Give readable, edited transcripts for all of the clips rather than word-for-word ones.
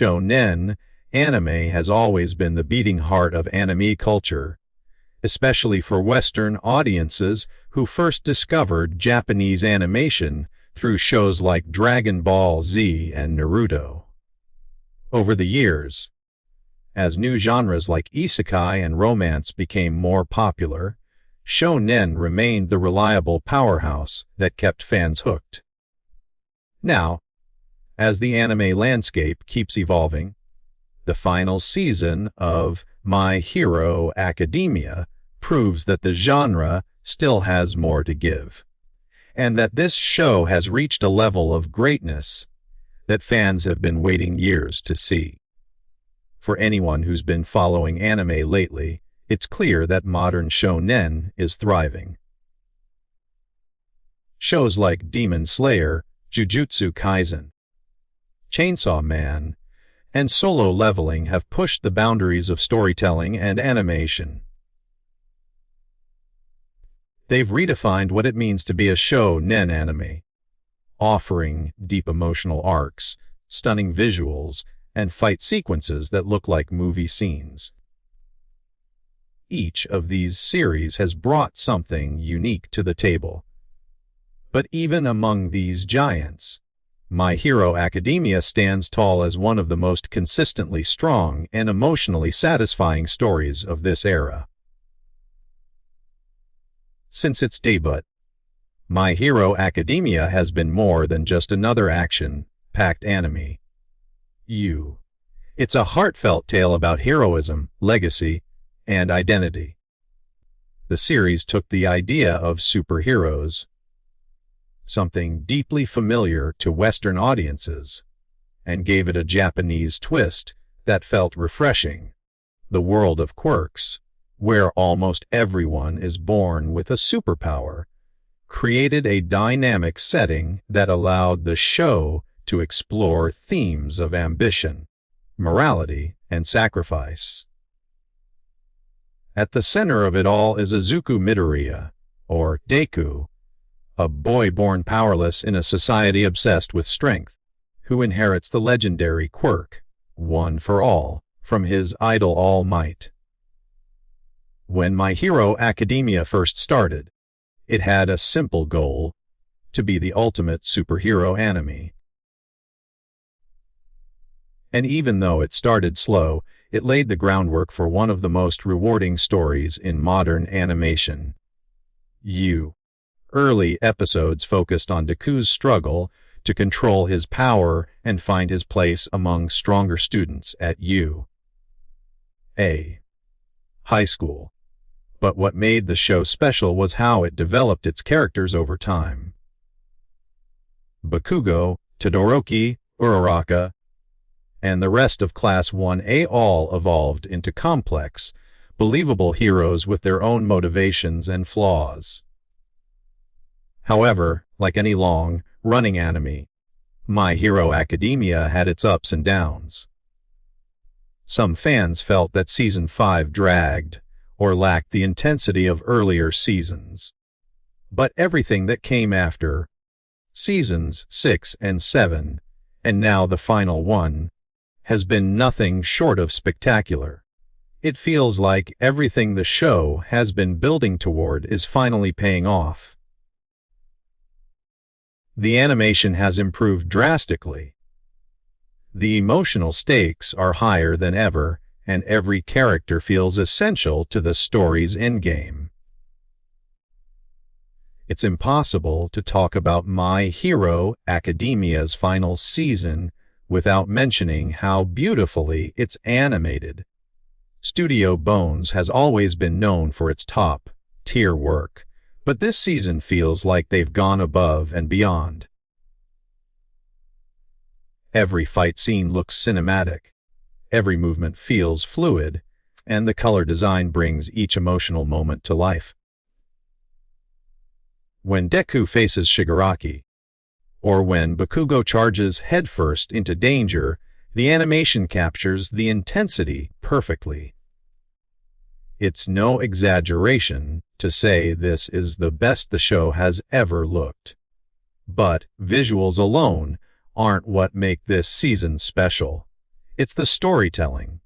Shonen anime has always been the beating heart of anime culture, especially for Western audiences who first discovered Japanese animation through shows like Dragon Ball Z and Naruto. Over the years, as new genres like isekai and romance became more popular, Shonen remained the reliable powerhouse that kept fans hooked. Now, as the anime landscape keeps evolving, the final season of My Hero Academia proves that the genre still has more to give, and that this show has reached a level of greatness that fans have been waiting years to see. For anyone who's been following anime lately, it's clear that modern shonen is thriving. Shows like Demon Slayer, Jujutsu Kaisen, Chainsaw Man, and Solo Leveling have pushed the boundaries of storytelling and animation. They've redefined what it means to be a shonen anime, offering deep emotional arcs, stunning visuals, and fight sequences that look like movie scenes. Each of these series has brought something unique to the table. But even among these giants, My Hero Academia stands tall as one of the most consistently strong and emotionally satisfying stories of this era. Since its debut, My Hero Academia has been more than just another action-packed anime. It's a heartfelt tale about heroism, legacy, and identity. The series took the idea of superheroes, something deeply familiar to Western audiences, and gave it a Japanese twist that felt refreshing. The world of quirks, where almost everyone is born with a superpower, created a dynamic setting that allowed the show to explore themes of ambition, morality, and sacrifice. At the center of it all is Izuku Midoriya, or Deku, a boy born powerless in a society obsessed with strength, who inherits the legendary quirk, One for All, from his idol All Might. When My Hero Academia first started, it had a simple goal: to be the ultimate superhero anime. And even though it started slow, it laid the groundwork for one of the most rewarding stories in modern animation. Early episodes focused on Deku's struggle to control his power and find his place among stronger students at high school. But what made the show special was how it developed its characters over time. Bakugo, Todoroki, Uraraka, and the rest of Class 1A all evolved into complex, believable heroes with their own motivations and flaws. However, like any long-running anime, My Hero Academia had its ups and downs. Some fans felt that Season 5 dragged or lacked the intensity of earlier seasons. But everything that came after, Seasons 6 and 7, and now the final one, has been nothing short of spectacular. It feels like everything the show has been building toward is finally paying off. The animation has improved drastically. The emotional stakes are higher than ever, and every character feels essential to the story's endgame. It's impossible to talk about My Hero Academia's final season without mentioning how beautifully it's animated. Studio Bones has always been known for its top-tier work, but this season feels like they've gone above and beyond. Every fight scene looks cinematic, every movement feels fluid, and the color design brings each emotional moment to life. When Deku faces Shigaraki, or when Bakugo charges headfirst into danger, the animation captures the intensity perfectly. It's no exaggeration to say this is the best the show has ever looked. But visuals alone aren't what make this season special. it's the storytelling.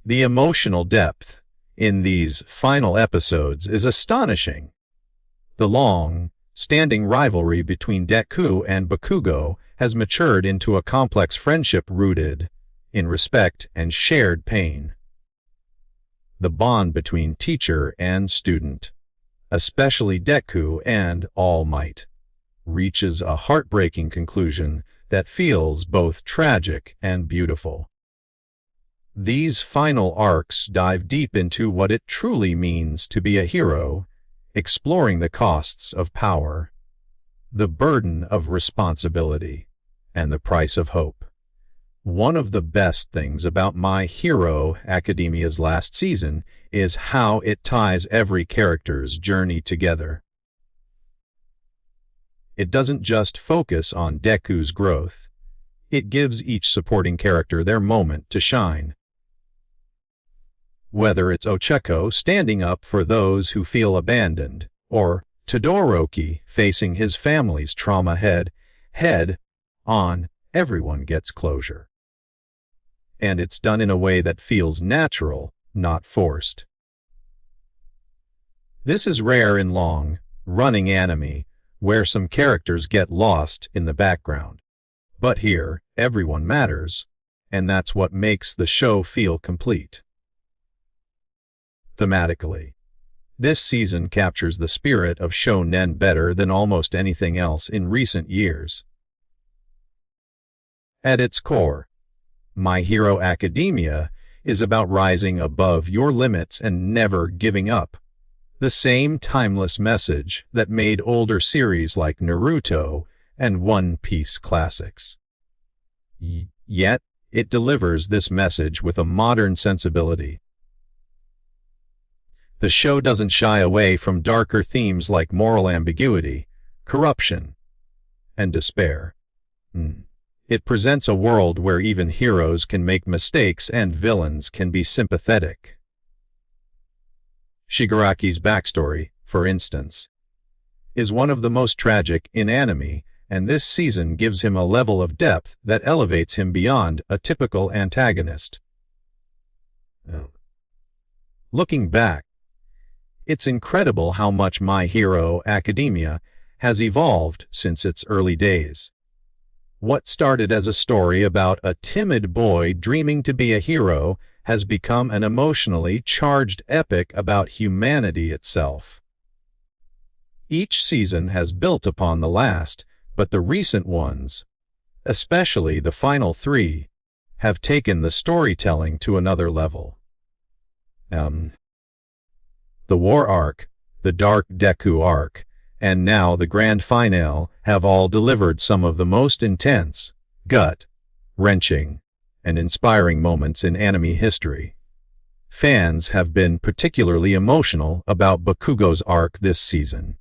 The emotional depth in these final episodes is astonishing. The long-standing rivalry between Deku and Bakugo has matured into a complex friendship rooted in respect and shared pain. The bond between teacher and student, especially Deku and All Might, reaches a heartbreaking conclusion that feels both tragic and beautiful. These final arcs dive deep into what it truly means to be a hero, exploring the costs of power, the burden of responsibility, and the price of hope. One of the best things about My Hero Academia's last season is how it ties every character's journey together. It doesn't just focus on Deku's growth. It gives each supporting character their moment to shine. Whether it's Ochako standing up for those who feel abandoned, or Todoroki facing his family's trauma head on, everyone gets closure. And it's done in a way that feels natural, not forced. This is rare in long-running anime, where some characters get lost in the background. But here, everyone matters, and that's what makes the show feel complete. Thematically, this season captures the spirit of Shonen better than almost anything else in recent years. At its core, My Hero Academia is about rising above your limits and never giving up. The same timeless message that made older series like Naruto and One Piece classics. Yet, it delivers this message with a modern sensibility. The show doesn't shy away from darker themes like moral ambiguity, corruption, and despair. It presents a world where even heroes can make mistakes and villains can be sympathetic. Shigaraki's backstory, for instance, is one of the most tragic in anime, and this season gives him a level of depth that elevates him beyond a typical antagonist. Looking back, it's incredible how much My Hero Academia has evolved since its early days. What started as a story about a timid boy dreaming to be a hero has become an emotionally charged epic about humanity itself. Each season has built upon the last, but the recent ones, especially the final three, have taken the storytelling to another level. The War Arc, the Dark Deku Arc, and now the Grand Finale have all delivered some of the most intense, gut-wrenching, and inspiring moments in anime history. Fans have been particularly emotional about Bakugo's arc this season.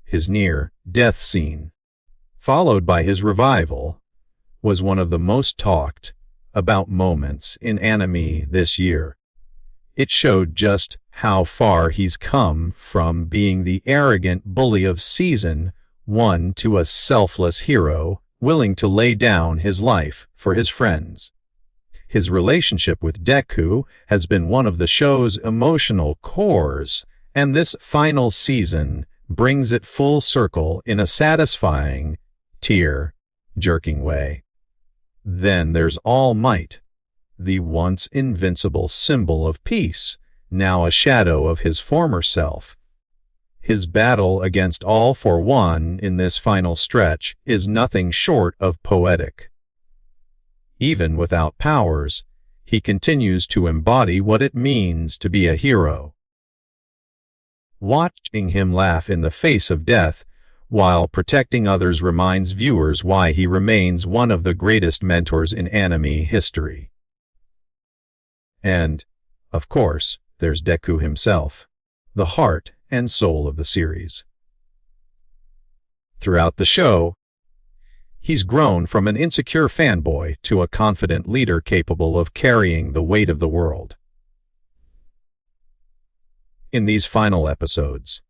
His near-death scene, followed by his revival, was one of the most talked about moments in anime this year. It showed just how far he's come from being the arrogant bully of Season 1 to a selfless hero willing to lay down his life for his friends. His relationship with Deku has been one of the show's emotional cores, and this final season brings it full circle in a satisfying, tear-jerking way. Then there's All Might, the once invincible symbol of peace, now a shadow of his former self. His battle against All for One in this final stretch is nothing short of poetic. Even without powers, he continues to embody what it means to be a hero. Watching him laugh in the face of death while protecting others reminds viewers why he remains one of the greatest mentors in anime history. And, of course, there's Deku himself, the heart and soul of the series. Throughout the show, he's grown from an insecure fanboy to a confident leader capable of carrying the weight of the world. In these final episodes,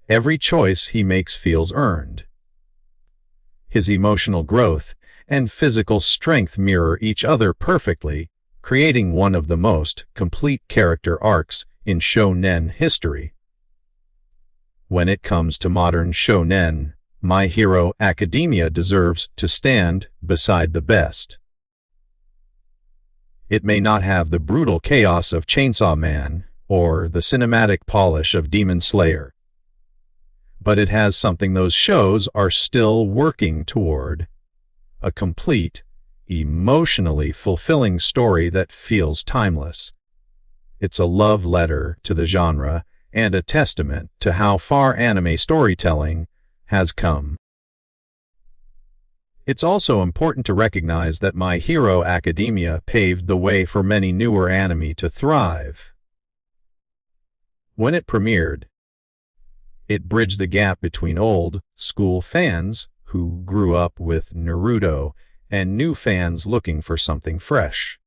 every choice he makes feels earned. His emotional growth and physical strength mirror each other perfectly, creating one of the most complete character arcs in shonen history. When it comes to modern shonen, My Hero Academia deserves to stand beside the best. It may not have the brutal chaos of Chainsaw Man or the cinematic polish of Demon Slayer, but it has something those shows are still working toward: a complete, emotionally fulfilling story that feels timeless. It's a love letter to the genre and a testament to how far anime storytelling has come. It's also important to recognize that My Hero Academia paved the way for many newer anime to thrive. When it premiered, it bridged the gap between old school fans who grew up with Naruto and new fans looking for something fresh.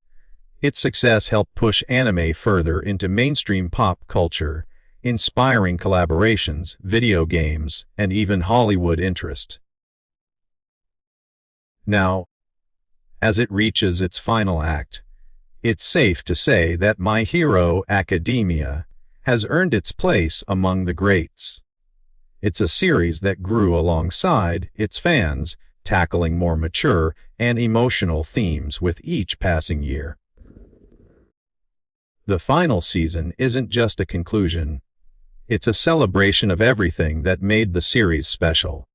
Its success helped push anime further into mainstream pop culture, inspiring collaborations, video games, and even Hollywood interest. Now, as it reaches its final act, it's safe to say that My Hero Academia has earned its place among the greats. It's a series that grew alongside its fans, tackling more mature and emotional themes with each passing year. The final season isn't just a conclusion, it's a celebration of everything that made the series special.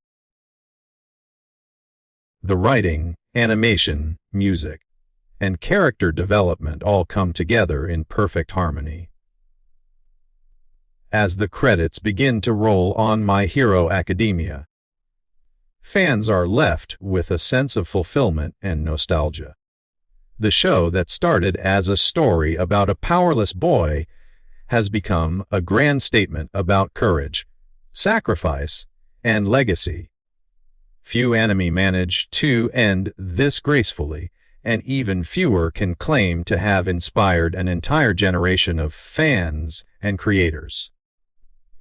The writing, animation, music, and character development all come together in perfect harmony. As the credits begin to roll on My Hero Academia, fans are left with a sense of fulfillment and nostalgia. The show that started as a story about a powerless boy has become a grand statement about courage, sacrifice, and legacy. Few anime manage to end this gracefully, and even fewer can claim to have inspired an entire generation of fans and creators.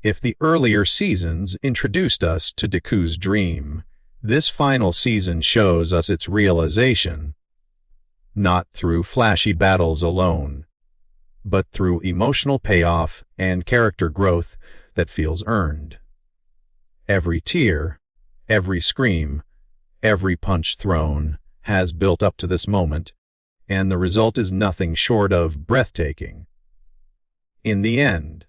If the earlier seasons introduced us to Deku's dream, this final season shows us its realization, not through flashy battles alone, but through emotional payoff and character growth that feels earned. Every tear, every scream, every punch thrown has built up to this moment, and the result is nothing short of breathtaking. In the end,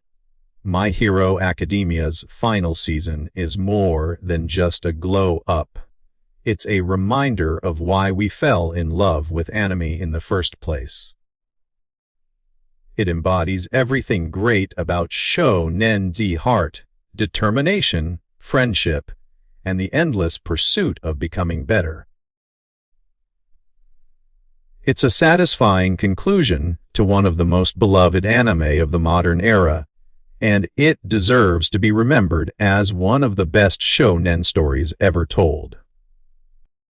My Hero Academia's final season is more than just a glow-up. It's a reminder of why we fell in love with anime in the first place. It embodies everything great about shonen heart, determination, friendship, and the endless pursuit of becoming better. It's a satisfying conclusion to one of the most beloved anime of the modern era, and it deserves to be remembered as one of the best shonen stories ever told.